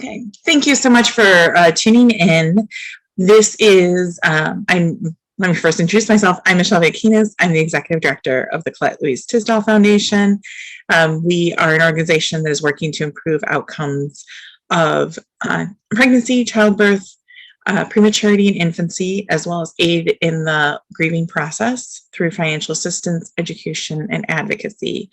Okay, thank you so much for tuning in. This is, let me first introduce myself. I'm Michelle Vaquinas. I'm the Executive Director of the Colette Louise Tisdall Foundation. We are an organization that is working to improve outcomes of pregnancy, childbirth, prematurity and infancy, as well as aid in the grieving process through financial assistance, education, and advocacy.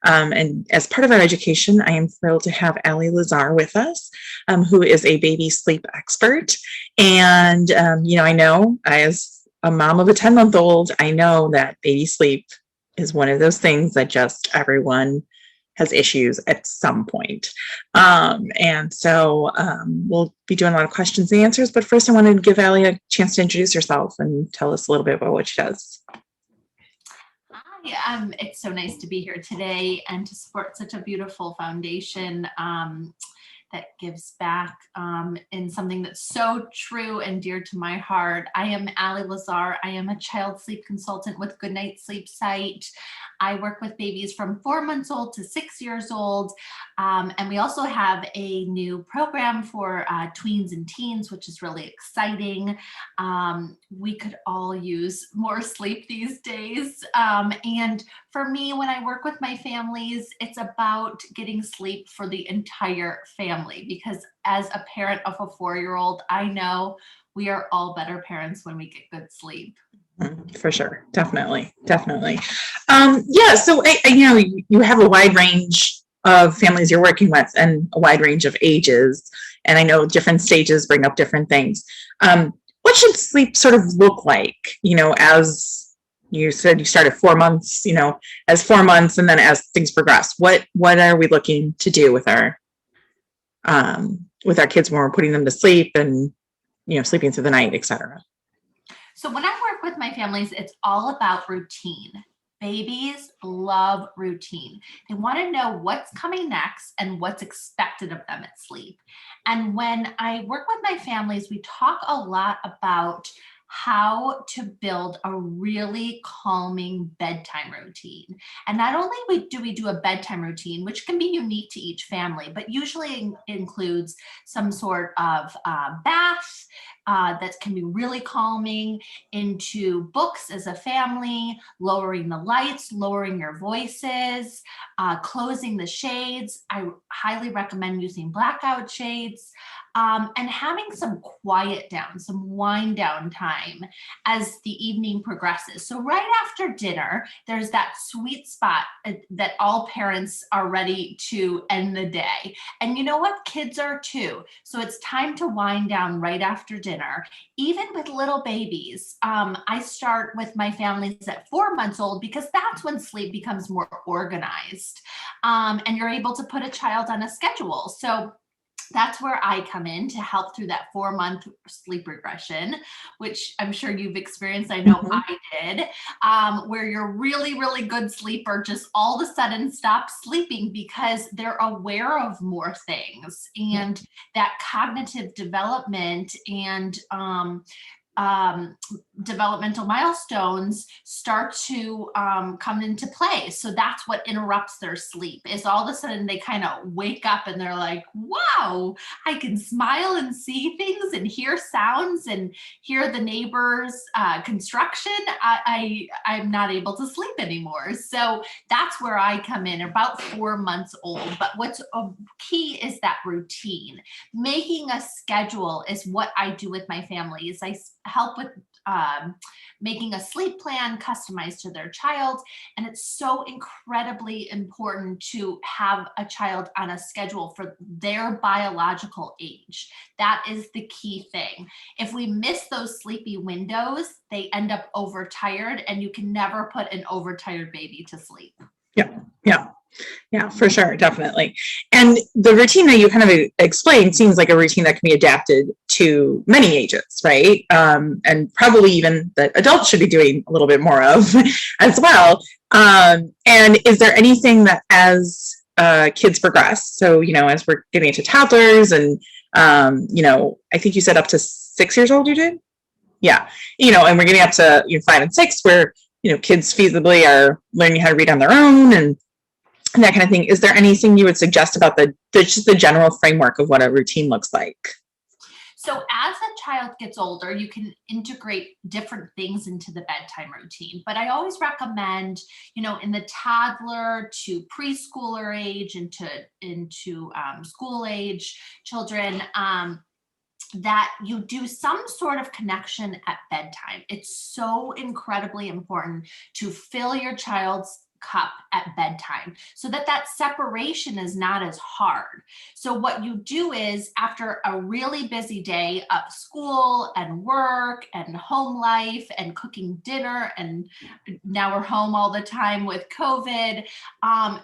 And as part of our education, I am thrilled to have Ali Lazar with us, who is a baby sleep expert. And, I know as a mom of a 10-month-old, I know that baby sleep is one of those things that just everyone has issues at some point. And so we'll be doing a lot of questions and answers, but first I wanted to give Ali a chance to introduce herself and tell us a little bit about what she does. Hi, it's so nice to be here today and to support such a beautiful foundation that gives back in something that's so true and dear to my heart. I am Ali Lazar. I am a child sleep consultant with Goodnight Sleep Site. I work with babies from 4 months old to 6 years old. And we also have a new program for tweens and teens, which is really exciting. We could all use more sleep these days. And for me, when I work with my families, it's about getting sleep for the entire family, because as a parent of a 4-year-old, I know we are all better parents when we get good sleep. For sure. Definitely. So you have a wide range of families you're working with and a wide range of ages. And I know different stages bring up different things. What should sleep sort of look like, as you said, you start at 4 months, as 4 months, and then as things progress, what are we looking to do with our kids when we're putting them to sleep and, sleeping through the night, et cetera? So when I work with my families, it's all about routine. Babies love routine. They want to know what's coming next and what's expected of them at sleep. And when I work with my families, we talk a lot about how to build a really calming bedtime routine. And not only do we do a bedtime routine, which can be unique to each family, but usually includes some sort of bath that can be really calming, into books as a family, lowering the lights, lowering your voices, closing the shades. I highly recommend using blackout shades. And having some quiet down, some wind down time as the evening progresses. So right after dinner, there's that sweet spot that all parents are ready to end the day. And you know what? Kids are too. So it's time to wind down right after dinner. Even with little babies, I start with my families at 4 months old, because that's when sleep becomes more organized. And you're able to put a child on a schedule. So that's where I come in to help through that 4-month sleep regression, which I'm sure you've experienced. I know I did, where your really, really good sleeper just all of a sudden stops sleeping because they're aware of more things, and that cognitive development and developmental milestones start to come into play. So that's what interrupts their sleep, is all of a sudden they kind of wake up and they're like, wow, I can smile and see things and hear sounds and hear the neighbors' construction. I'm not able to sleep anymore. So that's where I come in, about 4 months old. But what's key is that routine. Making a schedule is what I do with my families. I help with making a sleep plan customized to their child. And it's so incredibly important to have a child on a schedule for their biological age. That is the key thing. If we miss those sleepy windows, they end up overtired, and you can never put an overtired baby to sleep. Yeah, for sure. Definitely. And the routine that you kind of explained seems like a routine that can be adapted to many ages, right? And probably even that adults should be doing a little bit more of as well. And is there anything that as kids progress, so, as we're getting into toddlers and, I think you said up to 6 years old you did? Yeah. And we're getting up to 5 and 6 where, kids feasibly are learning how to read on their own, and and that kind of thing. Is there anything you would suggest about just the general framework of what a routine looks like? So as a child gets older, you can integrate different things into the bedtime routine. But I always recommend, in the toddler to preschooler age, into school age children, that you do some sort of connection at bedtime. It's so incredibly important to fill your child's cup at bedtime so that separation is not as hard. So what you do is, after a really busy day of school and work and home life and cooking dinner, and now we're home all the time with COVID,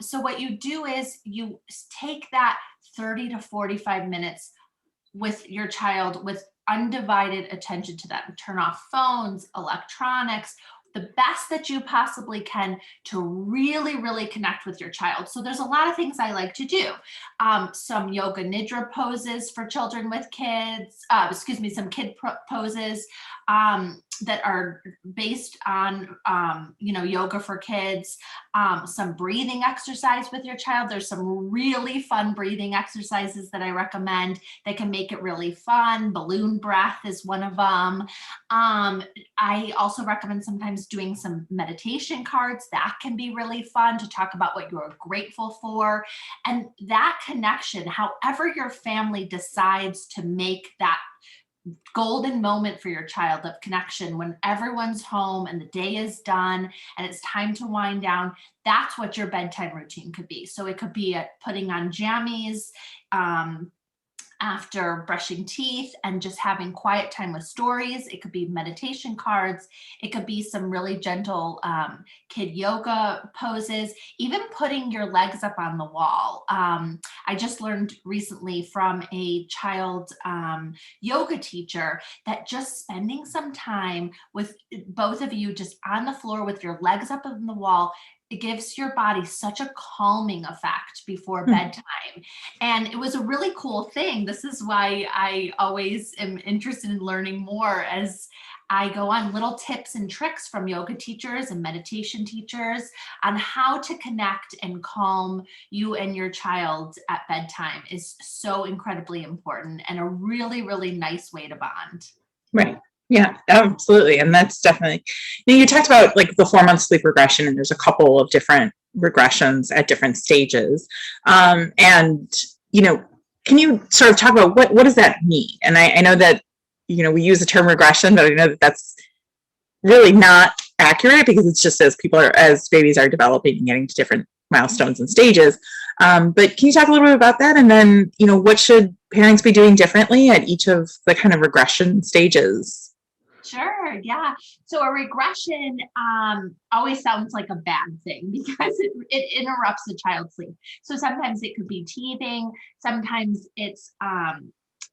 so what you do is you take that 30 to 45 minutes with your child with undivided attention to them. Turn off phones, electronics, the best that you possibly can to really, really connect with your child. So there's a lot of things I like to do. Some yoga nidra poses for children with kids, some kid poses that are based on, yoga for kids, some breathing exercise with your child. There's some really fun breathing exercises that I recommend that can make it really fun. Balloon breath is one of them. I also recommend sometimes doing some meditation cards. That can be really fun to talk about what you're grateful for. And that connection, however your family decides to make that golden moment for your child of connection, when everyone's home and the day is done and it's time to wind down, that's what your bedtime routine could be. So it could be putting on jammies after brushing teeth and just having quiet time with stories. It could be meditation cards. It could be some really gentle kid yoga poses, even putting your legs up on the wall. I just learned recently from a child yoga teacher that just spending some time with both of you just on the floor with your legs up on the wall, it gives your body such a calming effect before bedtime. And it was a really cool thing. This is why I always am interested in learning more as I go on, little tips and tricks from yoga teachers and meditation teachers on how to connect and calm you and your child at bedtime is so incredibly important and a really, really nice way to bond. Right. Yeah, absolutely. And that's definitely, you talked about like the 4-month sleep regression, and there's a couple of different regressions at different stages. And, can you sort of talk about what does that mean? And I know that, we use the term regression, but I know that that's really not accurate, because it's just as babies are developing and getting to different milestones and stages. But can you talk a little bit about that? And then, what should parents be doing differently at each of the kind of regression stages? Sure. Yeah. So a regression always sounds like a bad thing because it interrupts the child's sleep. So sometimes it could be teething. Sometimes it's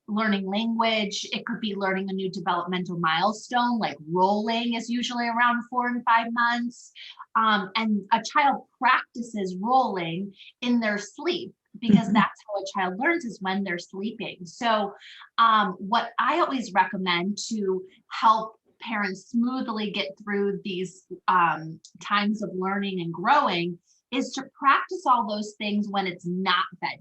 learning language. It could be learning a new developmental milestone, like rolling is usually around 4 and 5 months. And a child practices rolling in their sleep, because that's how a child learns, is when they're sleeping. So what I always recommend to help parents smoothly get through these times of learning and growing is to practice all those things when it's not bedtime,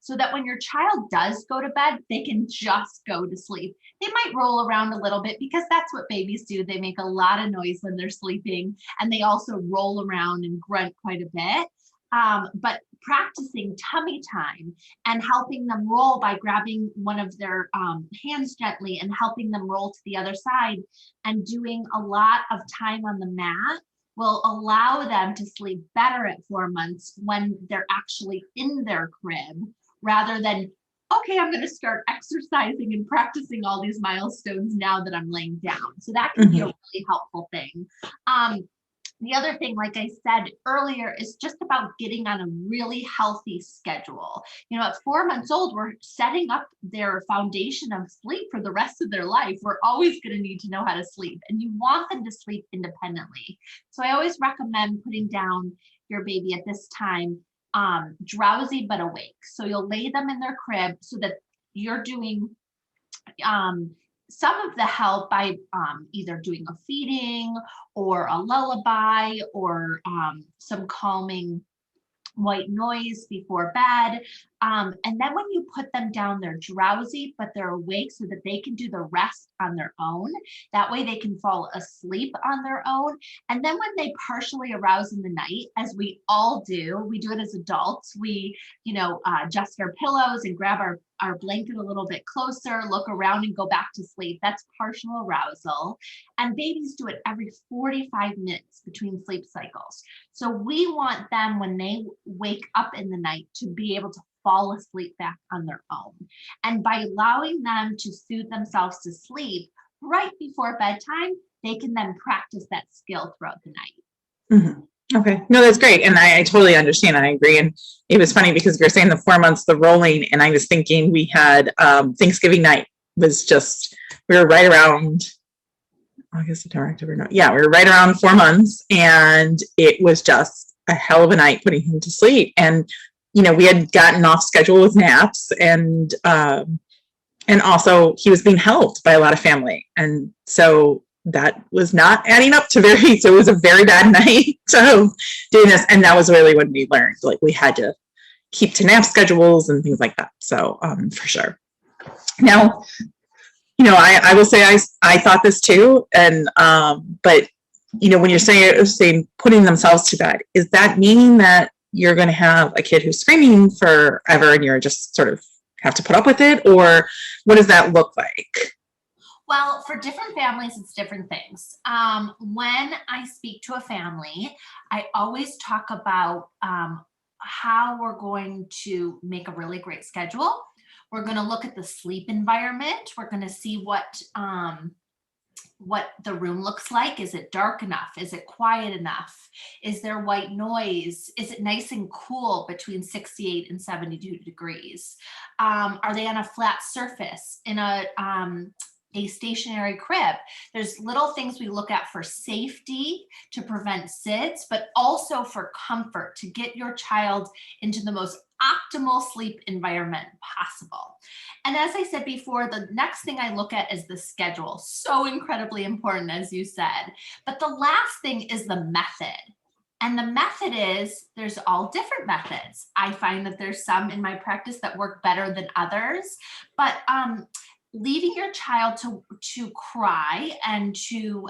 so that when your child does go to bed, they can just go to sleep. They might roll around a little bit because that's what babies do. They make a lot of noise when they're sleeping, and they also roll around and grunt quite a bit. But practicing tummy time and helping them roll by grabbing one of their hands gently and helping them roll to the other side, and doing a lot of time on the mat will allow them to sleep better at 4 months when they're actually in their crib, rather than, okay, I'm going to start exercising and practicing all these milestones now that I'm laying down. So that can be a really helpful thing. The other thing, like I said earlier, is just about getting on a really healthy schedule. At 4 months old, we're setting up their foundation of sleep for the rest of their life. We're always going to need to know how to sleep, and you want them to sleep independently. So I always recommend putting down your baby at this time drowsy but awake. So you'll lay them in their crib so that you're doing some of the help by either doing a feeding or a lullaby or some calming white noise before bed. And then when you put them down, they're drowsy, but they're awake so that they can do the rest on their own. That way they can fall asleep on their own. And then when they partially arouse in the night, as we all do, we do it as adults, we, adjust our pillows and grab our blanket a little bit closer, look around and go back to sleep. That's partial arousal. And babies do it every 45 minutes between sleep cycles. So we want them, when they wake up in the night, to be able to fall asleep back on their own. And by allowing them to soothe themselves to sleep right before bedtime, they can then practice that skill throughout the night. Mm-hmm. Okay. No, that's great. And I totally understand. I agree. And it was funny because you're saying the 4 months, the rolling, and I was thinking we had Thanksgiving night was just, we were right around August, September, October. No, yeah, we were right around 4 months, and it was just a hell of a night putting him to sleep. And, we had gotten off schedule with naps, and also he was being helped by a lot of family. And so that was not adding up to so it was a very bad night of doing this. And that was really when we learned, like, we had to keep to nap schedules and things like that. So for sure. Now, I will say I thought this too. And, but, when you're saying putting themselves to bed, is that meaning that you're going to have a kid who's screaming forever and you're just sort of have to put up with it? Or what does that look like? Well, for different families, it's different things. When I speak to a family, I always talk about how we're going to make a really great schedule. We're going to look at the sleep environment. We're going to see what the room looks like. Is it dark enough? Is it quiet enough? Is there white noise? Is it nice and cool between 68 and 72 degrees? Are they on a flat surface in a stationary crib? There's little things we look at for safety to prevent SIDS, but also for comfort, to get your child into the most optimal sleep environment possible. And as I said before, the next thing I look at is the schedule. So incredibly important, as you said. But the last thing is the method. And the method is, there's all different methods. I find that there's some in my practice that work better than others, but leaving your child to cry and to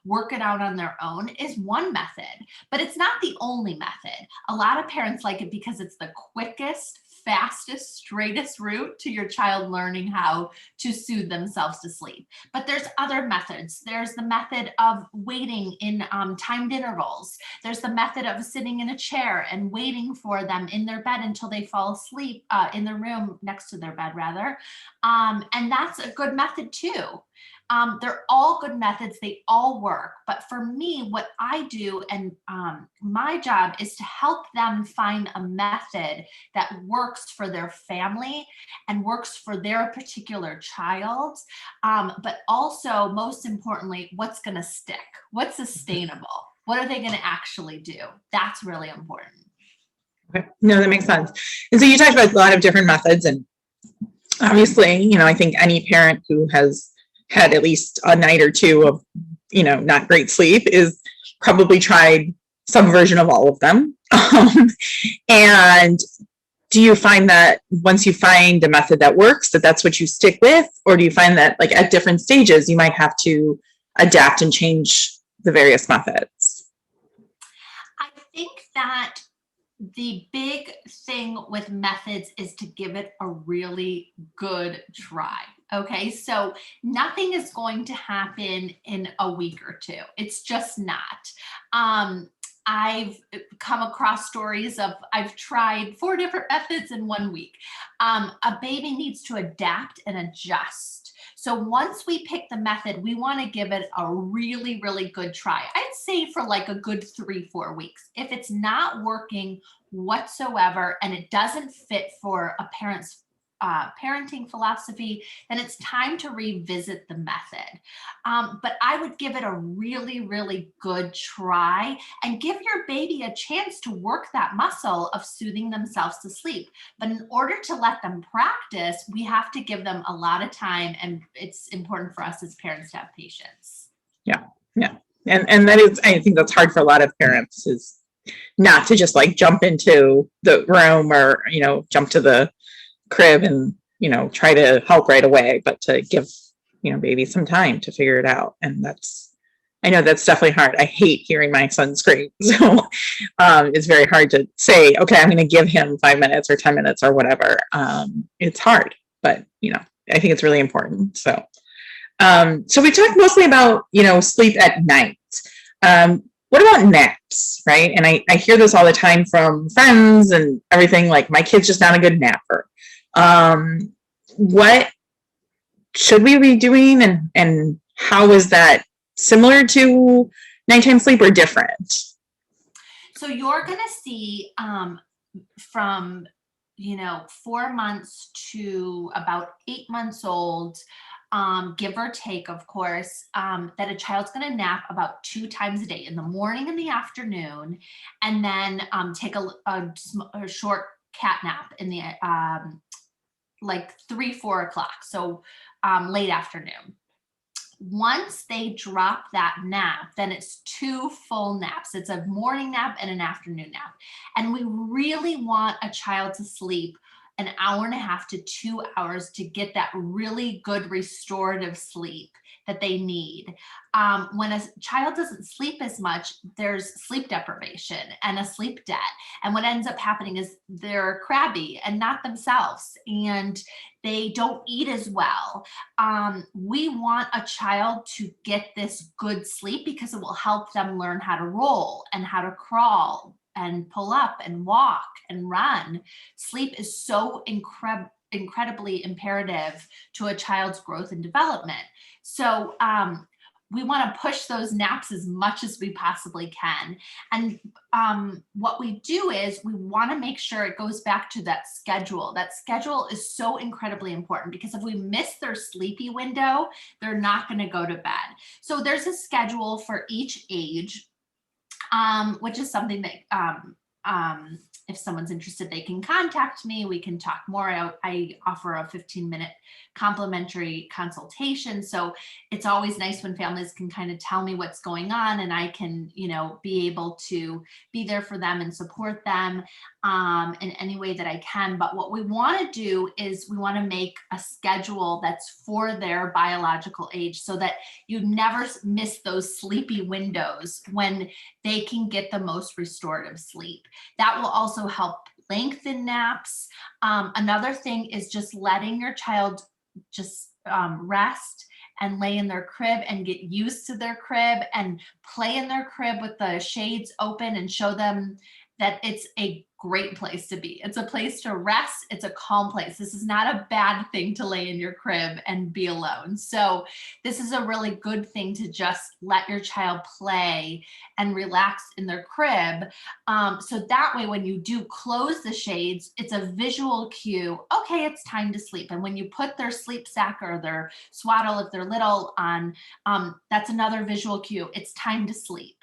work it out on their own is one method, but it's not the only method. A lot of parents like it because it's the quickest, fastest, straightest route to your child learning how to soothe themselves to sleep. But there's other methods. There's the method of waiting in timed intervals. There's the method of sitting in a chair and waiting for them in their bed until they fall asleep in the room next to their bed, rather. And that's a good method too. They're all good methods. They all work. But for me, what I do and my job is to help them find a method that works for their family and works for their particular child. But also, most importantly, what's going to stick? What's sustainable? What are they going to actually do? That's really important. Okay. No, that makes sense. And so you talked about a lot of different methods, and obviously, I think any parent who has had at least a night or two of, not great sleep is probably tried some version of all of them. And do you find that once you find a method that works, that's what you stick with? Or do you find that, like, at different stages, you might have to adapt and change the various methods? I think that the big thing with methods is to give it a really good try. Okay, so nothing is going to happen in a week or two. It's just not. I've come across stories of I've tried 4 different methods in 1 week. A baby needs to adapt and adjust. So once we pick the method, we want to give it a really, really good try. I'd say for like a good 3-4 weeks. If it's not working whatsoever and it doesn't fit for a parent's parenting philosophy, then it's time to revisit the method. But I would give it a really, really good try and give your baby a chance to work that muscle of soothing themselves to sleep. But in order to let them practice, we have to give them a lot of time, and it's important for us as parents to have patience. Yeah. And that is, I think that's hard for a lot of parents, is not to just like jump into the room or, you know, jump to the crib and, you know, try to help right away, but to give, you know, baby some time to figure it out. And I know that's definitely hard. I hate hearing my son scream. So it's very hard to say, okay, I'm going to give him 5 minutes or 10 minutes or whatever. It's hard, but, you know, I think it's really important. So, so we talked mostly about, you know, sleep at night. What about naps, right? And I hear this all the time from friends and everything, like my kid's just not a good napper. What should we be doing, and how is that similar to nighttime sleep or different? So you're going to see from, you know, 4 months to about 8 months old, give or take, of course, that a child's going to nap about 2 times a day, in the morning and the afternoon, and then take a short cat nap in the like 3-4 o'clock, so late afternoon. Once they drop that nap, then it's 2 full naps. It's a morning nap and an afternoon nap. And we really want a child to sleep an hour and a half to 2 hours to get that really good restorative sleep that they need. When a child doesn't sleep as much, there's sleep deprivation and a sleep debt. And what ends up happening is they're crabby and not themselves, and they don't eat as well. We want a child to get this good sleep because it will help them learn how to roll and how to crawl and pull up and walk and run. Sleep is so incredibly imperative to a child's growth and development. So we want to push those naps as much as we possibly can. And what we do is we want to make sure it goes back to that schedule. That schedule is so incredibly important, because if we miss their sleepy window, they're not going to go to bed. So there's a schedule for each age, which is something that if someone's interested, they can contact me. We can talk more. I offer a 15-minute complimentary consultation. So it's always nice when families can kind of tell me what's going on, and I can, you know, be able to be there for them and support them in any way that I can. But what we want to do is we want to make a schedule that's for their biological age, so that you never miss those sleepy windows when they can get the most restorative sleep. That will also help lengthen naps. Another thing is just letting your child just rest and lay in their crib and get used to their crib and play in their crib with the shades open, and show them that it's a great place to be. It's a place to rest. It's a calm place. This is not a bad thing to lay in your crib and be alone. So this is a really good thing to just let your child play and relax in their crib. So that way, when you do close the shades, it's a visual cue. Okay, it's time to sleep. And when you put their sleep sack or their swaddle, if they're little, on, that's another visual cue. It's time to sleep.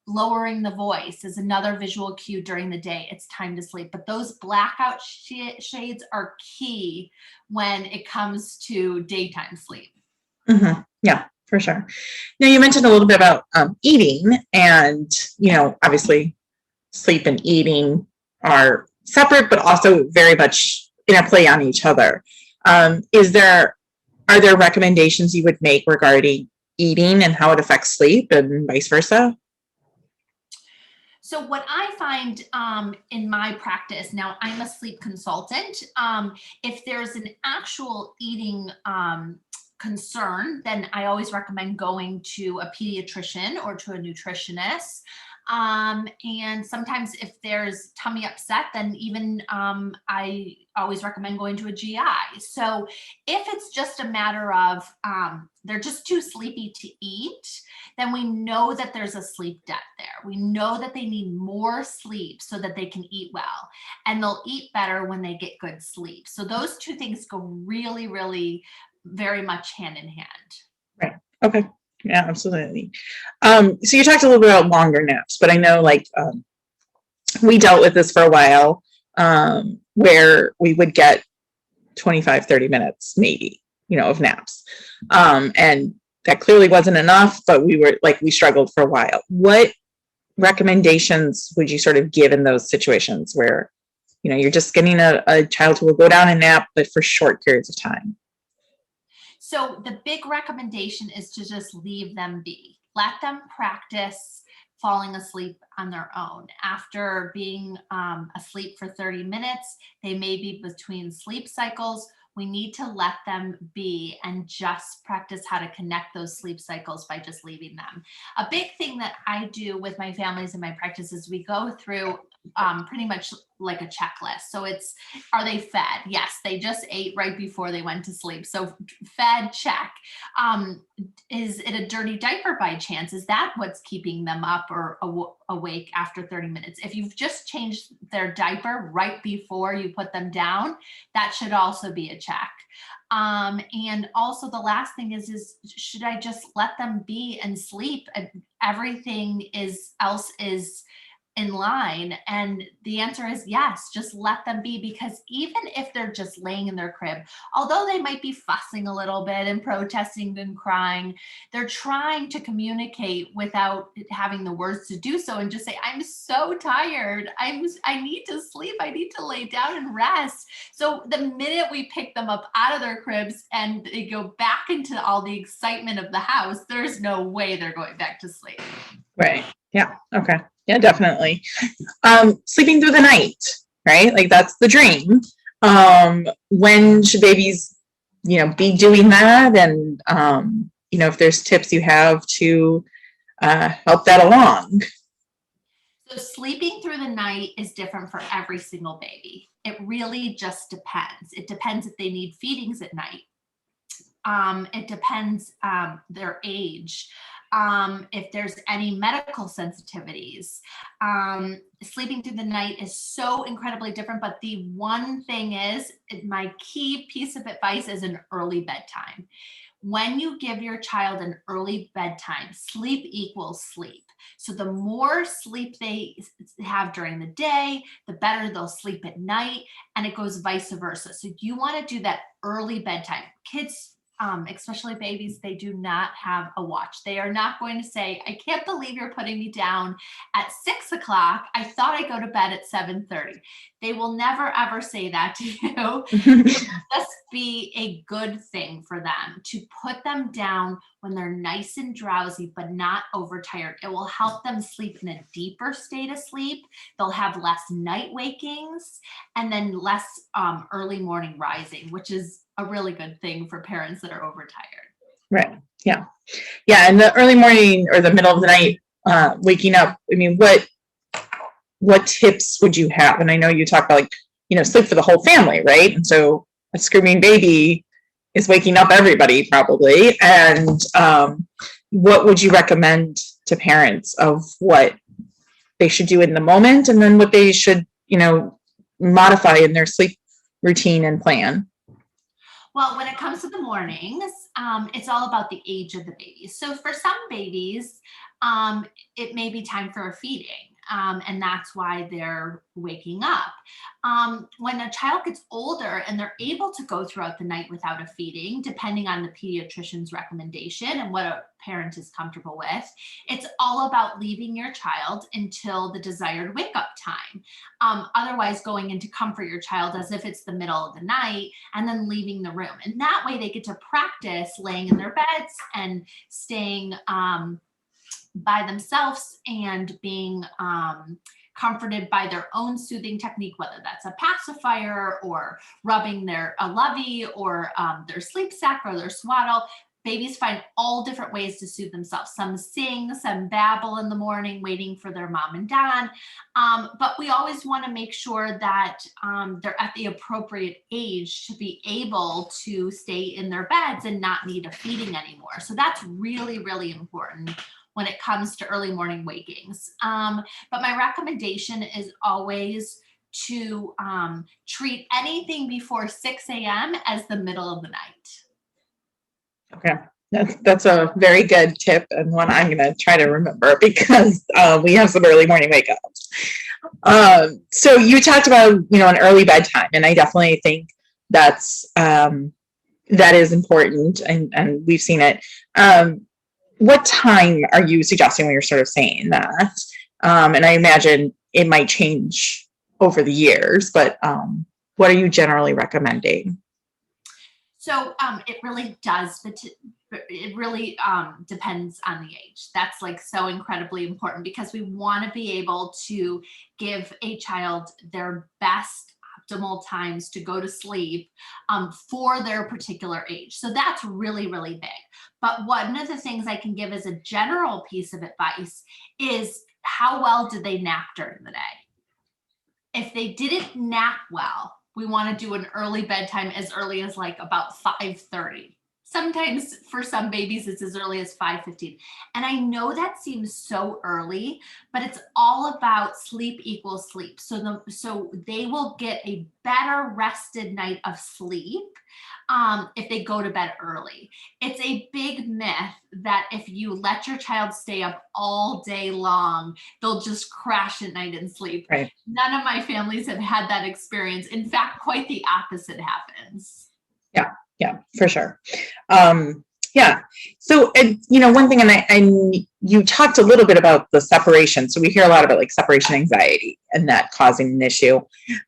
Lowering the voice is another visual cue during the day. It's time to sleep. But those blackout shades are key when it comes to daytime sleep. Mm-hmm. Yeah, for sure. Now, you mentioned a little bit about eating, and, you know, obviously sleep and eating are separate, but also very much interplay on each other. Are there recommendations you would make regarding eating and how it affects sleep, and vice versa? So what I find in my practice, now I'm a sleep consultant, if there's an actual eating concern, then I always recommend going to a pediatrician or to a nutritionist. And sometimes if there's tummy upset, then even I always recommend going to a GI. So if it's just a matter of they're just too sleepy to eat, then we know that there's a sleep debt there. We know that they need more sleep so that they can eat well, and they'll eat better when they get good sleep. So those two things go really, really very much hand in hand. Right. Okay. Yeah, absolutely. So you talked a little bit about longer naps, but I know, like, we dealt with this for a while, where we would get 25, 30 minutes, maybe, you know, of naps. And that clearly wasn't enough, but we struggled for a while. What recommendations would you sort of give in those situations where, you're just getting a child who will go down and nap, but for short periods of time? So the big recommendation is to just leave them be. Let them practice falling asleep on their own. After being asleep for 30 minutes, they may be between sleep cycles. We need to let them be and just practice how to connect those sleep cycles by just leaving them. A big thing that I do with my families in my practice is we go through pretty much like a checklist. So it's, are they fed? Yes, they just ate right before they went to sleep. So fed, check. Is it a dirty diaper by chance? Is that what's keeping them up or awake after 30 minutes? If you've just changed their diaper right before you put them down, that should also be a check. And also the last thing is should I just let them be and sleep? Everything else is in line? And the answer is yes, just let them be, because even if they're just laying in their crib, although they might be fussing a little bit and protesting and crying, they're trying to communicate without having the words to do so, and just say, I'm so tired. I need to sleep. I need to lay down and rest. So the minute we pick them up out of their cribs and they go back into all the excitement of the house, there's no way they're going back to sleep. Right. Yeah. Okay. Yeah, definitely. Sleeping through the night, right? Like that's the dream. When should babies, be doing that? And, if there's tips you have to help that along. So sleeping through the night is different for every single baby. It really just depends. It depends if they need feedings at night. It depends their age. If there's any medical sensitivities. Sleeping through the night is so incredibly different, but the one thing is, my key piece of advice is an early bedtime. When you give your child an early bedtime, sleep equals sleep. So the more sleep they have during the day, the better they'll sleep at night, and it goes vice versa. So you want to do that early bedtime. Kids, especially babies, they do not have a watch. They are not going to say, I can't believe you're putting me down at 6 o'clock. I thought I'd go to bed at 7:30. They will never, ever say that to you. It will just be a good thing for them to put them down when they're nice and drowsy, but not overtired. It will help them sleep in a deeper state of sleep. They'll have less night wakings and then less early morning rising, which is a really good thing for parents that are overtired. Right. Yeah. Yeah. And the early morning or the middle of the night, waking up, I mean, what tips would you have? And I know you talk about sleep for the whole family, right? And so a screaming baby is waking up everybody probably. And what would you recommend to parents of what they should do in the moment, and then what they should, modify in their sleep routine and plan? Well, when it comes to the mornings, it's all about the age of the baby. So for some babies, it may be time for a feeding. And that's why they're waking up. When a child gets older and they're able to go throughout the night without a feeding, depending on the pediatrician's recommendation and what a parent is comfortable with, it's all about leaving your child until the desired wake up time. Otherwise, going in to comfort your child as if it's the middle of the night and then leaving the room. And that way they get to practice laying in their beds and staying by themselves and being comforted by their own soothing technique, whether that's a pacifier or rubbing a lovey or their sleep sack or their swaddle. Babies find all different ways to soothe themselves. Some sing, some babble in the morning, waiting for their mom and dad. But we always want to make sure that they're at the appropriate age to be able to stay in their beds and not need a feeding anymore. So that's really, really important when it comes to early morning wakings. But my recommendation is always to treat anything before 6 a.m. as the middle of the night. Okay. That's a very good tip, and one I'm going to try to remember because we have some early morning wake ups. So you talked about, an early bedtime, and I definitely think that is important, and we've seen it. What time are you suggesting when you're sort of saying that? And I imagine it might change over the years, but what are you generally recommending? So it really does, but it really depends on the age. That's like so incredibly important because we want to be able to give a child their best optimal times to go to sleep for their particular age. So that's really, really big. But one of the things I can give as a general piece of advice is how well did they nap during the day? If they didn't nap well, we want to do an early bedtime as early as like about 5:30. Sometimes for some babies, it's as early as 5:15. And I know that seems so early, but it's all about sleep equals sleep. So they will get a better rested night of sleep if they go to bed early. It's a big myth that if you let your child stay up all day long, they'll just crash at night and sleep. Right. None of my families have had that experience. In fact, quite the opposite happens. Yeah, for sure. Yeah. So, one thing, and you talked a little bit about the separation. So we hear a lot about like separation anxiety and that causing an issue.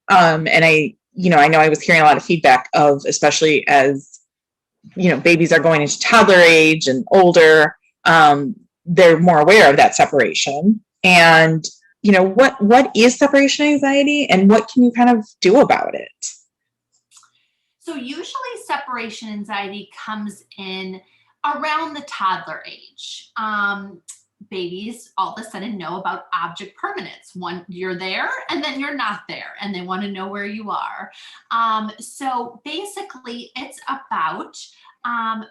And I know I was hearing a lot of feedback of, especially as, babies are going into toddler age and older, they're more aware of that separation. And, what is separation anxiety and what can you kind of do about it? So usually separation anxiety comes in around the toddler age. Babies all of a sudden know about object permanence. One, you're there and then you're not there, and they want to know where you are. So basically it's about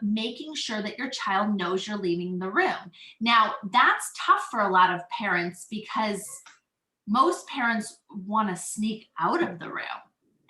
making sure that your child knows you're leaving the room. Now that's tough for a lot of parents because most parents want to sneak out of the room.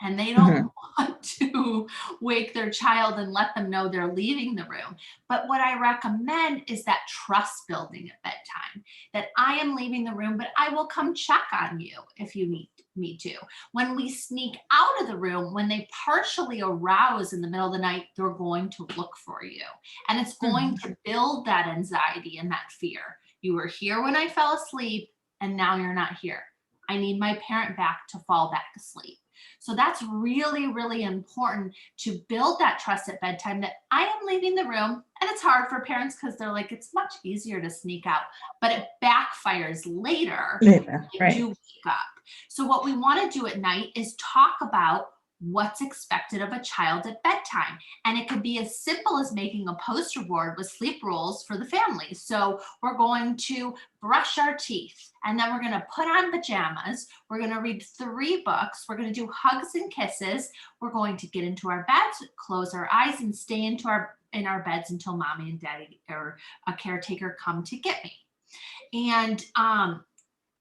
And they don't want to wake their child and let them know they're leaving the room. But what I recommend is that trust building at bedtime, that I am leaving the room, but I will come check on you if you need me to. When we sneak out of the room, when they partially arouse in the middle of the night, they're going to look for you. And it's going to build that anxiety and that fear. You were here when I fell asleep, and now you're not here. I need my parent back to fall back asleep. So that's really, really important to build that trust at bedtime that I am leaving the room. And it's hard for parents because they're like, it's much easier to sneak out, but it backfires later. Right. You wake up. So what we want to do at night is talk about what's expected of a child at bedtime. And it could be as simple as making a poster board with sleep rules for the family. So we're going to brush our teeth, and then we're going to put on pajamas. We're going to read 3 books. We're going to do hugs and kisses. We're going to get into our beds, close our eyes, and stay in our beds until mommy and daddy or a caretaker come to get me. And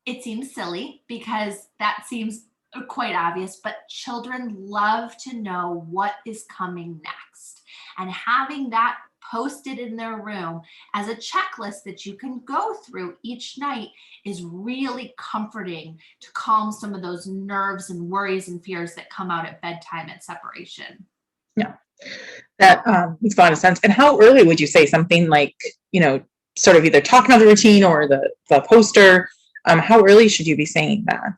it seems silly because that seems quite obvious, but children love to know what is coming next. And having that posted in their room as a checklist that you can go through each night is really comforting to calm some of those nerves and worries and fears that come out at bedtime at separation. Yeah, that makes a lot of sense. And how early would you say something like, sort of either talking about the routine or the poster, how early should you be saying that?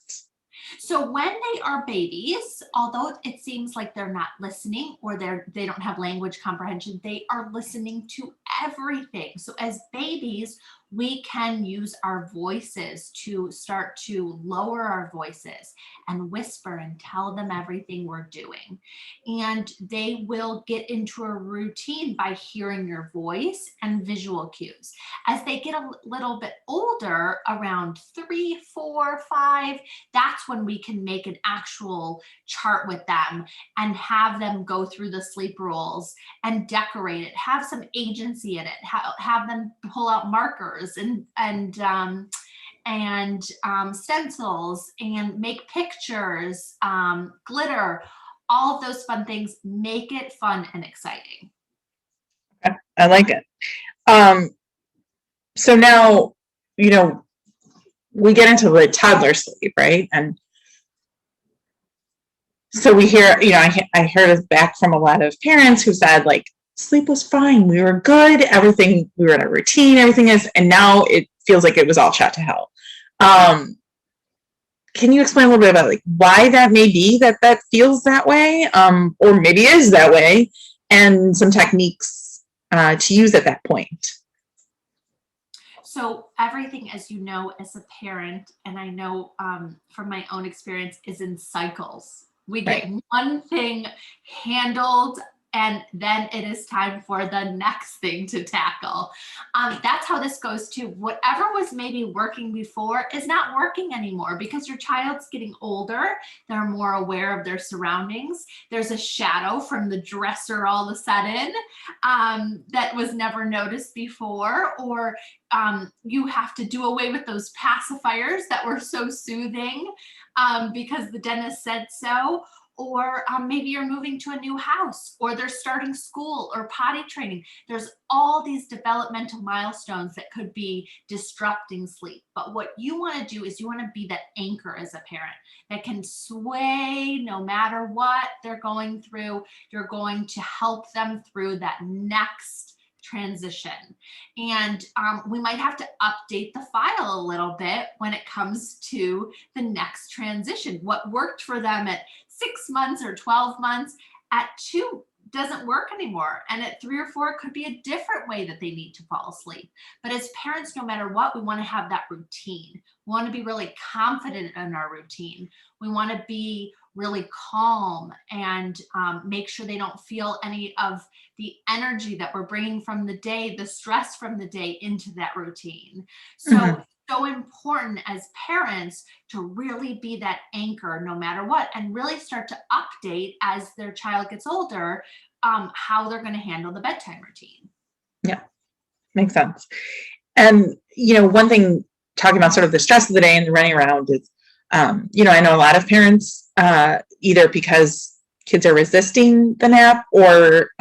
So when they are babies, although it seems like they're not listening or they don't have language comprehension, they are listening to everything. So as babies, we can use our voices to start to lower our voices and whisper and tell them everything we're doing. And they will get into a routine by hearing your voice and visual cues. As they get a little bit older, around 3, 4, 5, that's when we can make an actual chart with them and have them go through the sleep rules and decorate it, have some agency in it, have them pull out markers and stencils and make pictures, glitter, all of those fun things. Make it fun and exciting. Okay, I like it. So now, we get into the toddler sleep, right? And so we hear, I heard back from a lot of parents who said, like, sleep was fine. We were good. Everything, we were in a routine, everything is, and now it feels like it was all shot to hell. Can you explain a little bit about like why that may be that feels that way, or maybe is that way, and some techniques to use at that point? So everything, as you know, as a parent, and I know from my own experience, is in cycles. We get Right. one thing handled, and then it is time for the next thing to tackle. That's how this goes too. Whatever was maybe working before is not working anymore because your child's getting older. They're more aware of their surroundings. There's a shadow from the dresser all of a sudden that was never noticed before, or you have to do away with those pacifiers that were so soothing because the dentist said so. Or maybe you're moving to a new house, or they're starting school or potty training. There's all these developmental milestones that could be disrupting sleep. But what you want to do is you want to be that anchor as a parent that can sway no matter what they're going through. You're going to help them through that next transition. And we might have to update the file a little bit when it comes to the next transition. What worked for them at 6 months or 12 months at 2 doesn't work anymore. And at 3 or 4, it could be a different way that they need to fall asleep. But as parents, no matter what, we want to have that routine. We want to be really confident in our routine. We want to be really calm and make sure they don't feel any of the energy that we're bringing from the day, the stress from the day into that routine. So important as parents to really be that anchor no matter what, and really start to update as their child gets older, how they're going to handle the bedtime routine. Yeah, makes sense. And, one thing talking about sort of the stress of the day and the running around is, I know a lot of parents, either because kids are resisting the nap or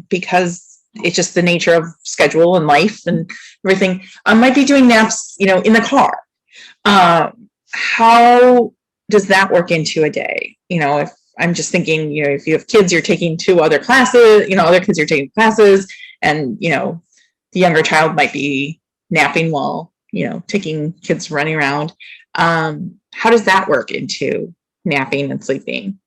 because it's just the nature of schedule and life and everything, might be doing naps, in the car. How does that work into a day? If I'm just thinking, if you have kids, you're taking 2 other classes, other kids are taking classes, and, the younger child might be napping while, taking kids running around. How does that work into napping and sleeping?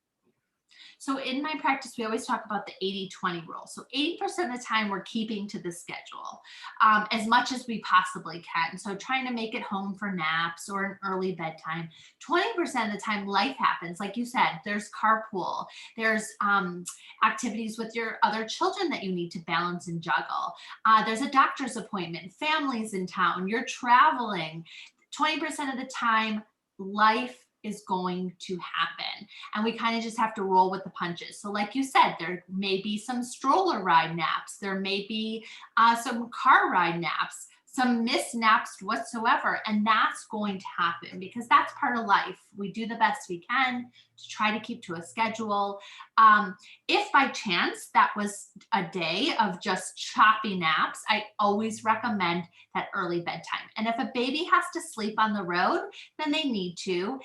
So in my practice, we always talk about the 80-20 rule. So 80% of the time we're keeping to the schedule as much as we possibly can. So trying to make it home for naps or an early bedtime. 20% of the time life happens. Like you said, there's carpool, there's activities with your other children that you need to balance and juggle. There's a doctor's appointment, families in town, you're traveling. 20% of the time, life is going to happen. And we kind of just have to roll with the punches. So like you said, there may be some stroller ride naps. There may be some car ride naps, some missed naps whatsoever. And that's going to happen because that's part of life. We do the best we can to try to keep to a schedule. If by chance that was a day of just choppy naps, I always recommend that early bedtime. And if a baby has to sleep on the road, then they need to.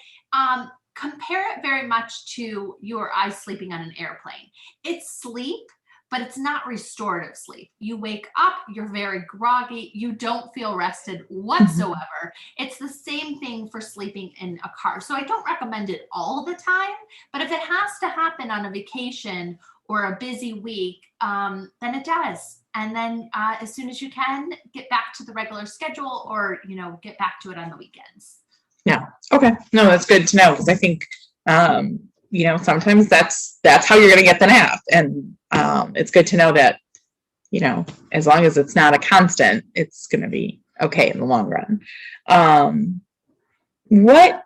Compare it very much to you or I sleeping on an airplane. It's sleep, but it's not restorative sleep. You wake up, you're very groggy, you don't feel rested whatsoever. Mm-hmm. It's the same thing for sleeping in a car. So I don't recommend it all the time, but if it has to happen on a vacation or a busy week, then it does. And then as soon as you can, get back to the regular schedule or, get back to it on the weekends. Yeah. Okay. No, that's good to know because I think, sometimes that's how you're going to get the nap. And it's good to know that, as long as it's not a constant, it's going to be okay in the long run. What,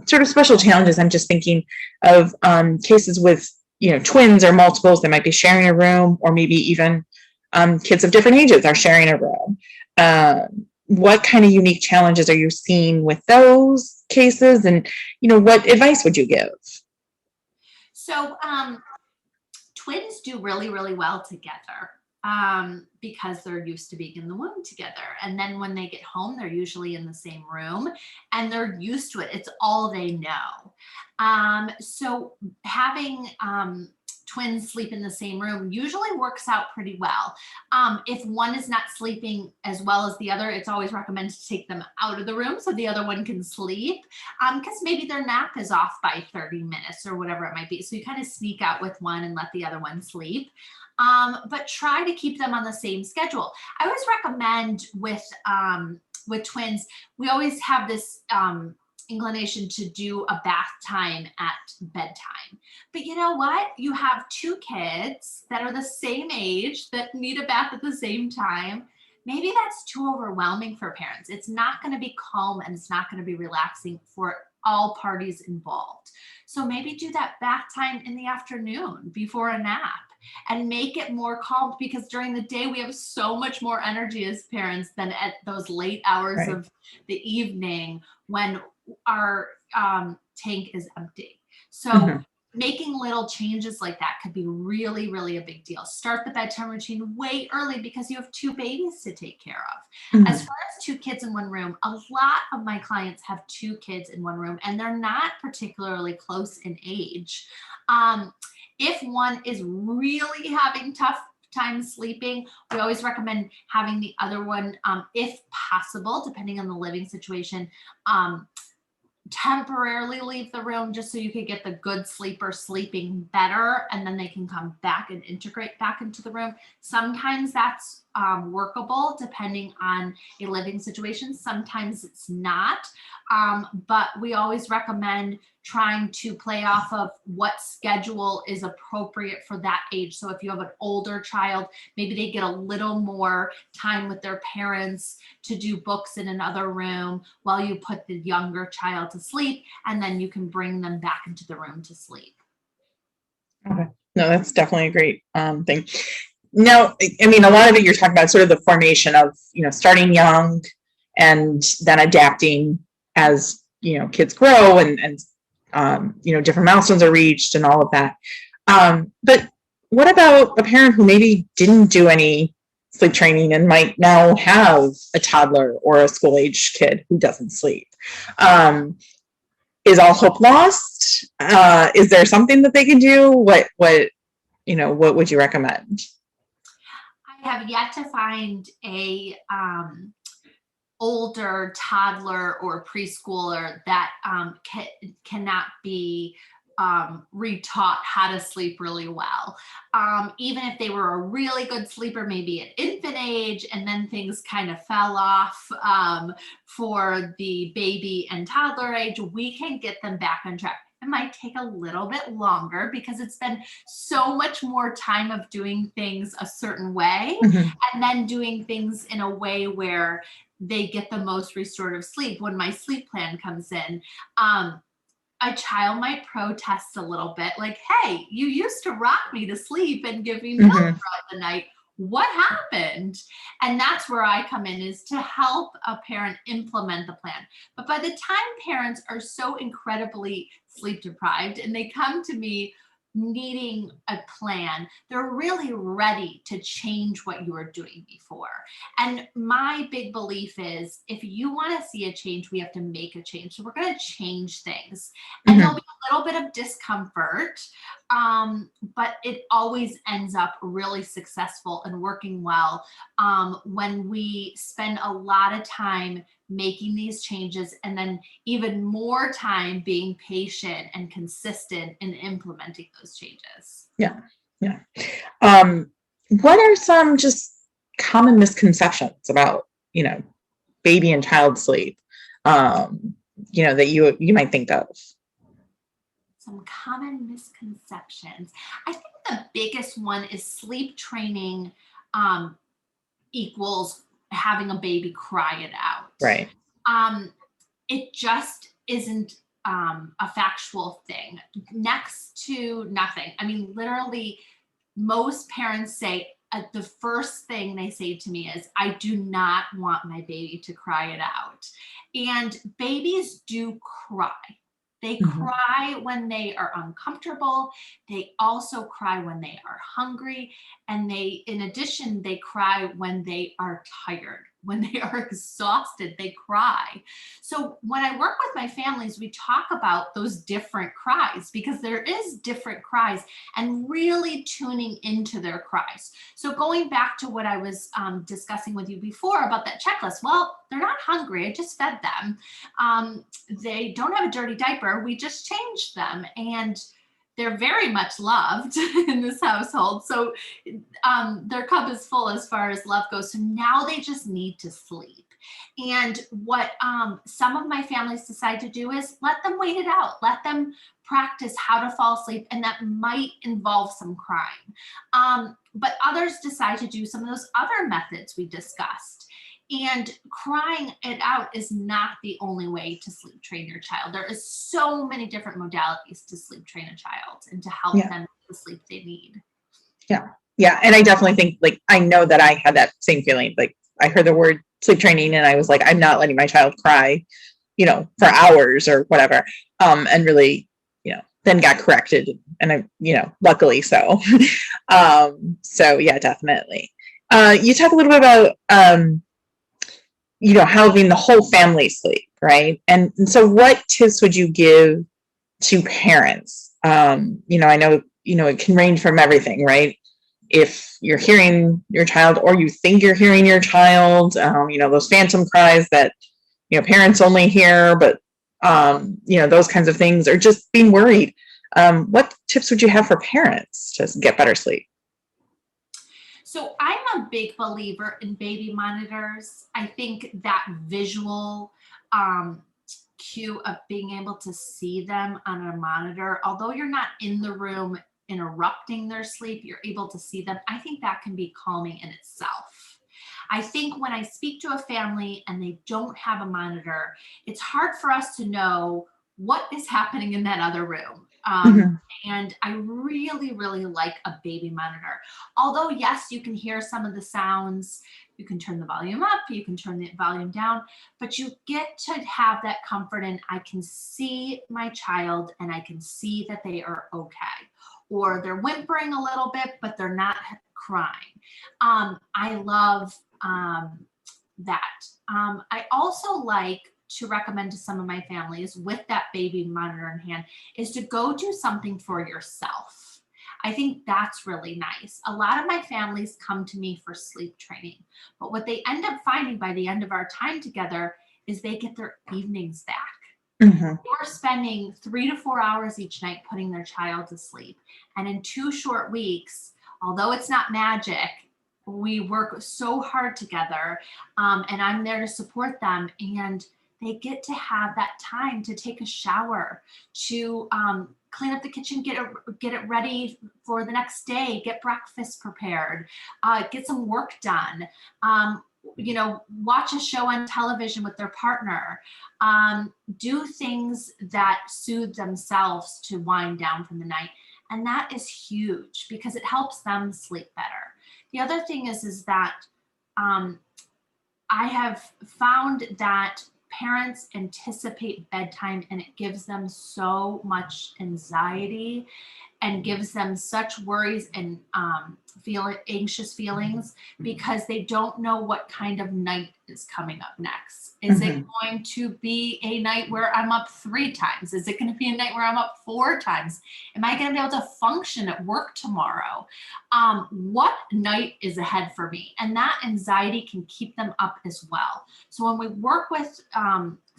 sort of special challenges, I'm just thinking of cases with, twins or multiples that might be sharing a room, or maybe even kids of different ages are sharing a room. What kind of unique challenges are you seeing with those cases? And, what advice would you give? So twins do really, really well together because they're used to being in the womb together. And then when they get home, they're usually in the same room and they're used to it. It's all they know. So having twins sleep in the same room usually works out pretty well. If one is not sleeping as well as the other, it's always recommended to take them out of the room so the other one can sleep, because maybe their nap is off by 30 minutes or whatever it might be. So you kind of sneak out with one and let the other one sleep. But try to keep them on the same schedule. I always recommend with twins, we always have this inclination to do a bath time at bedtime. But you know what? You have two kids that are the same age that need a bath at the same time. Maybe that's too overwhelming for parents. It's not going to be calm and it's not going to be relaxing for all parties involved. So maybe do that bath time in the afternoon before a nap and make it more calm, because during the day we have so much more energy as parents than at those late hours Right. of the evening when our tank is empty. So Mhm. making little changes like that could be really, really a big deal. Start the bedtime routine way early because you have two babies to take care of. As Mhm. far as two kids in one room, a lot of my clients have two kids in one room and they're not particularly close in age. If one is really having tough time sleeping, we always recommend having the other one, if possible, depending on the living situation, temporarily leave the room just so you could get the good sleeper sleeping better, and then they can come back and integrate back into the room. Sometimes that's workable depending on a living situation. Sometimes it's not. But we always recommend trying to play off of what schedule is appropriate for that age. So if you have an older child, maybe they get a little more time with their parents to do books in another room while you put the younger child to sleep, and then you can bring them back into the room to sleep. Okay. No, that's definitely a great thing. Now, I mean, a lot of it you're talking about sort of the formation of, starting young and then adapting as, kids grow and different milestones are reached and all of that. But what about a parent who maybe didn't do any sleep training and might now have a toddler or a school age kid who doesn't sleep? Is all hope lost? Is there something that they can do? What would you recommend? I have yet to find a older toddler or preschooler that cannot be retaught how to sleep really well. Even if they were a really good sleeper, maybe at infant age, and then things kind of fell off for the baby and toddler age, we can get them back on track. It might take a little bit longer because it's been so much more time of doing things a certain way, Mhm. and then doing things in a way where they get the most restorative sleep. When my sleep plan comes in, a child might protest a little bit, like, hey, you used to rock me to sleep and give me milk Mhm. throughout the night. What happened? And that's where I come in, is to help a parent implement the plan. But by the time parents are so incredibly sleep deprived and they come to me needing a plan, they're really ready to change what you were doing before. And my big belief is, if you want to see a change, we have to make a change. So we're going to change things. And there'll Mhm. be a little bit of discomfort, but it always ends up really successful and working well when we spend a lot of time making these changes, and then even more time being patient and consistent in implementing those changes. Yeah. Yeah. Um, what are some just common misconceptions about, baby and child sleep, that you might think of? Some common misconceptions. I think the biggest one is sleep training um, equals having a baby cry it out. Right. Um, it just isn't a factual thing. Next to nothing. I mean, literally, most parents say, the first thing they say to me is, I do not want my baby to cry it out. And babies do cry. They Mhm. cry when they are uncomfortable. They also cry when they are hungry. And in addition, they cry when they are tired. when they are exhausted, they cry. So when I work with my families, we talk about those different cries, because there is different cries, and really tuning into their cries. So going back to what I was discussing with you before about that checklist, well, they're not hungry. I just fed them. They don't have a dirty diaper. We just changed them, and they're very much loved in this household. So their cup is full as far as love goes. So now they just need to sleep. And what some of my families decide to do is let them wait it out. Let them practice how to fall asleep. And that might involve some crying. But others decide to do some of those other methods we discussed. And crying it out is not the only way to sleep train your child. There is so many different modalities to sleep train a child and to help them get the sleep they need. Yeah. Yeah. And I definitely think, like, I know that I had that same feeling. Like, I heard the word sleep training and I was like, I'm not letting my child cry, for hours or whatever. And really, then got corrected, and I, luckily so. So yeah, definitely. You talk a little bit about, having the whole family sleep, right? And so what tips would you give to parents? I know, it can range from everything, right? If you're hearing your child, or you think you're hearing your child, those phantom cries that, parents only hear, but, those kinds of things, or just being worried. What tips would you have for parents to get better sleep? So I'm a big believer in baby monitors. I think that visual cue of being able to see them on a monitor, although you're not in the room interrupting their sleep, you're able to see them. I think that can be calming in itself. I think when I speak to a family and they don't have a monitor, it's hard for us to know what is happening in that other room. And I really, really like a baby monitor. Although, yes, you can hear some of the sounds. You can turn the volume up, you can turn the volume down, but you get to have that comfort in, I can see my child and I can see that they are okay. Or they're whimpering a little bit, but they're not crying. I love that. I also like to recommend to some of my families with that baby monitor in hand is to go do something for yourself. I think that's really nice. A lot of my families come to me for sleep training, but what they end up finding by the end of our time together is they get their evenings back. We're spending 3 to 4 hours each night putting their child to sleep. And in 2 short weeks, although it's not magic, we work so hard together, and I'm there to support them. And they get to have that time to take a shower, to clean up the kitchen, get it ready for the next day, get breakfast prepared, get some work done, watch a show on television with their partner, do things that soothe themselves to wind down from the night. And that is huge because it helps them sleep better. The other thing is that I have found that parents anticipate bedtime and it gives them so much anxiety and gives them such worries and anxious feelings because they don't know what kind of night is coming up next. Is it going to be a night where I'm up 3 times? Is it going to be a night where I'm up 4 times? Am I going to be able to function at work tomorrow? What night is ahead for me? And that anxiety can keep them up as well. So when we work with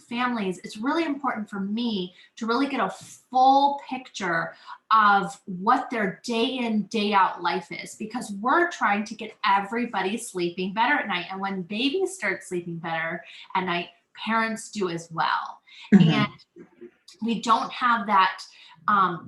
families, it's really important for me to really get a full picture of what their day in, day out life is, because we're trying to get everybody sleeping better at night. And when babies start sleeping better at night, parents do as well. And we don't have that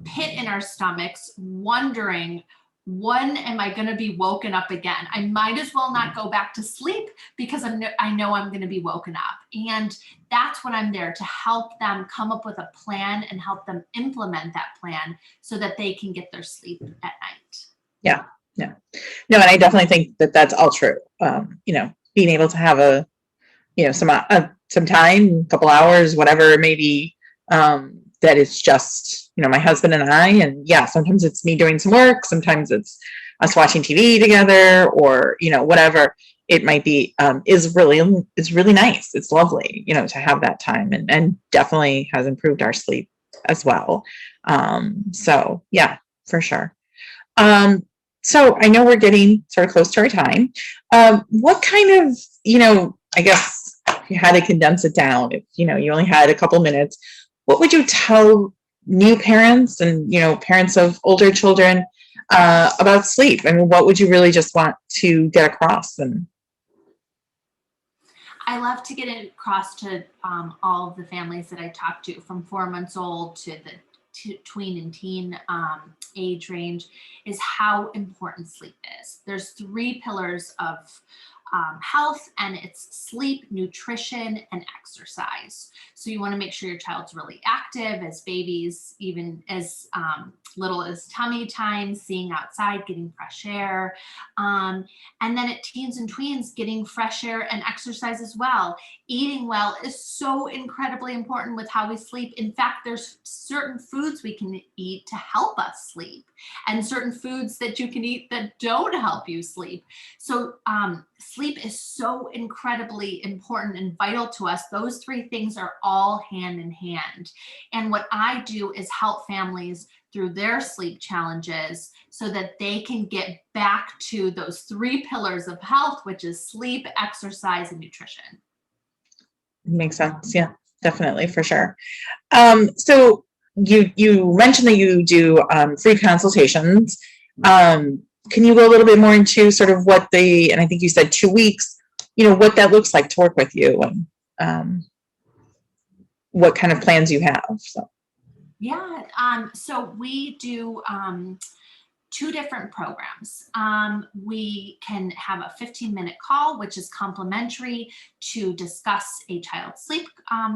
pit in our stomachs wondering, when am I going to be woken up again? I might as well not go back to sleep because I know I'm going to be woken up. And that's what I'm there to help them come up with a plan and help them implement that plan so that they can get their sleep at night. Yeah. No, and I definitely think that that's all true. Being able to have some time, a couple hours, whatever it may be, that it's just, my husband and I, and yeah, sometimes it's me doing some work. Sometimes it's us watching TV together or, whatever. it might be, is really nice. It's lovely, to have that time, and definitely has improved our sleep as well. So yeah, for sure. So I know we're getting sort of close to our time. What kind of, I guess if you had to condense it down, if, you only had a couple minutes, what would you tell new parents and, parents of older children about sleep? I mean, what would you really just want to get across? And I love to get it across to all of the families that I talk to, from 4 months old to the tween and teen age range, is how important sleep is. There's 3 pillars of health, and it's sleep, nutrition, and exercise. So you want to make sure your child's really active as babies, even as little as tummy time, seeing outside, getting fresh air. And then at teens and tweens, getting fresh air and exercise as well. Eating well is so incredibly important with how we sleep. In fact, there's certain foods we can eat to help us sleep, and certain foods that you can eat that don't help you sleep. So sleep is so incredibly important and vital to us. Those 3 things are all hand in hand. And what I do is help families through their sleep challenges so that they can get back to those 3 pillars of health, which is sleep, exercise, and nutrition. Makes sense. Yeah, definitely, for sure. So you mentioned that you do free consultations. Can you go a little bit more into sort of and I think you said 2 weeks, what that looks like to work with you, and what kind of plans you have? So. Yeah. So we do 2 different programs. We can have a 15-minute call, which is complimentary, to discuss a child's sleep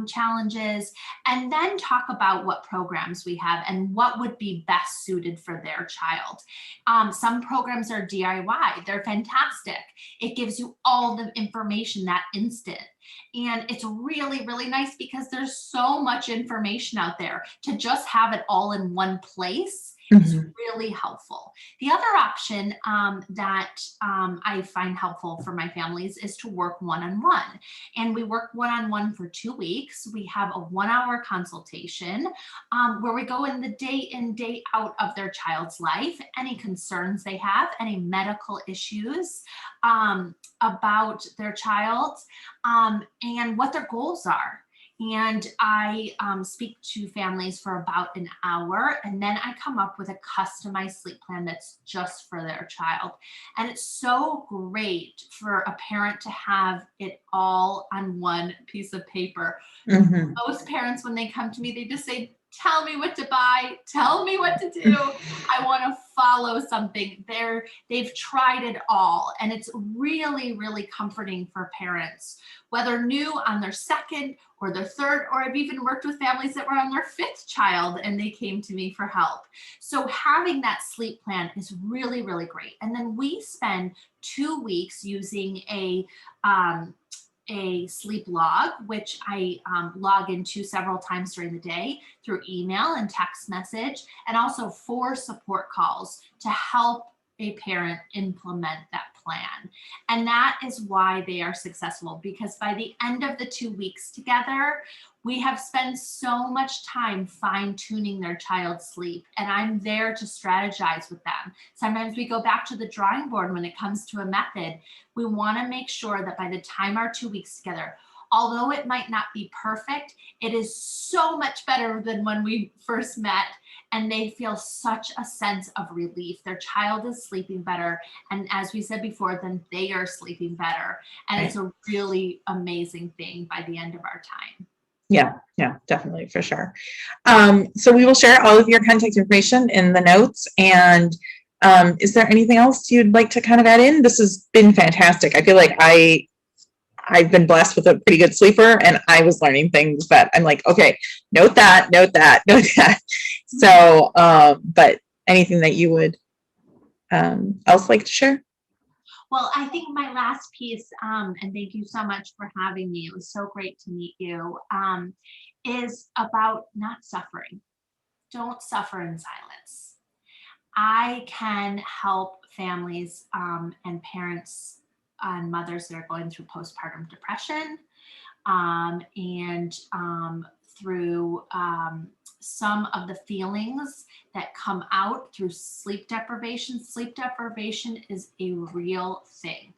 challenges, and then talk about what programs we have and what would be best suited for their child. Some programs are DIY. They're fantastic. It gives you all the information that instant. And it's really, really nice because there's so much information out there. To just have it all in one place is really helpful. The other option that I find helpful for my families is to work one-on-one. And we work one-on-one for 2 weeks. We have a 1-hour consultation where we go in the day in, day out of their child's life, any concerns they have, any medical issues about their child, and what their goals are. And I speak to families for about an hour, and then I come up with a customized sleep plan that's just for their child. And it's so great for a parent to have it all on one piece of paper. Most parents, when they come to me, they just say, tell me what to buy, tell me what to do. I want to follow something. They've tried it all. And it's really, really comforting for parents, whether new on their 2nd or their 3rd, or I've even worked with families that were on their 5th child and they came to me for help. So having that sleep plan is really, really great. And then we spend 2 weeks using a sleep log, which I log into several times during the day through email and text message, and also 4 support calls to help a parent implement that plan. And that is why they are successful, because by the end of the 2 weeks together, we have spent so much time fine-tuning their child's sleep, and I'm there to strategize with them. Sometimes we go back to the drawing board when it comes to a method. We want to make sure that by the time our 2 weeks together, although it might not be perfect, it is so much better than when we first met, and they feel such a sense of relief. Their child is sleeping better, and as we said before, then they are sleeping better. And it's a really amazing thing by the end of our time. Yeah, definitely, for sure. So we will share all of your contact information in the notes. And is there anything else you'd like to kind of add in? This has been fantastic. I feel like I've been blessed with a pretty good sleeper, and I was learning things that I'm like, okay, note that. So, but anything that you would else like to share? Well, I think my last piece, and thank you so much for having me, it was so great to meet you, is about not suffering. Don't suffer in silence. I can help families and parents on mothers that are going through postpartum depression, and through some of the feelings that come out through sleep deprivation. Sleep deprivation is a real thing,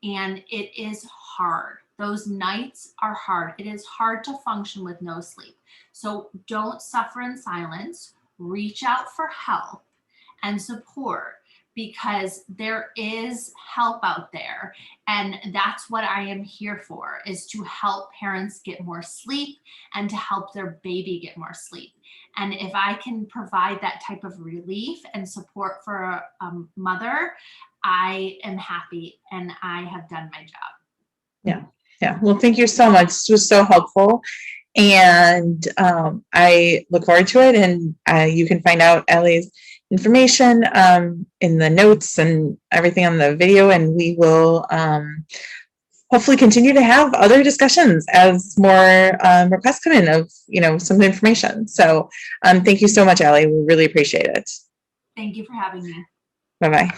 and it is hard. Those nights are hard. It is hard to function with no sleep. So don't suffer in silence. Reach out for help and support, because there is help out there. And that's what I am here for, is to help parents get more sleep and to help their baby get more sleep. And if I can provide that type of relief and support for a mother, I am happy and I have done my job. Yeah. Yeah. Well, thank you so much. This was so helpful. And I look forward to it. And you can find out Ali's information in the notes and everything on the video. And we will hopefully continue to have other discussions as more requests come in of, some information. So thank you so much, Ali. We really appreciate it. Thank you for having me. Bye-bye.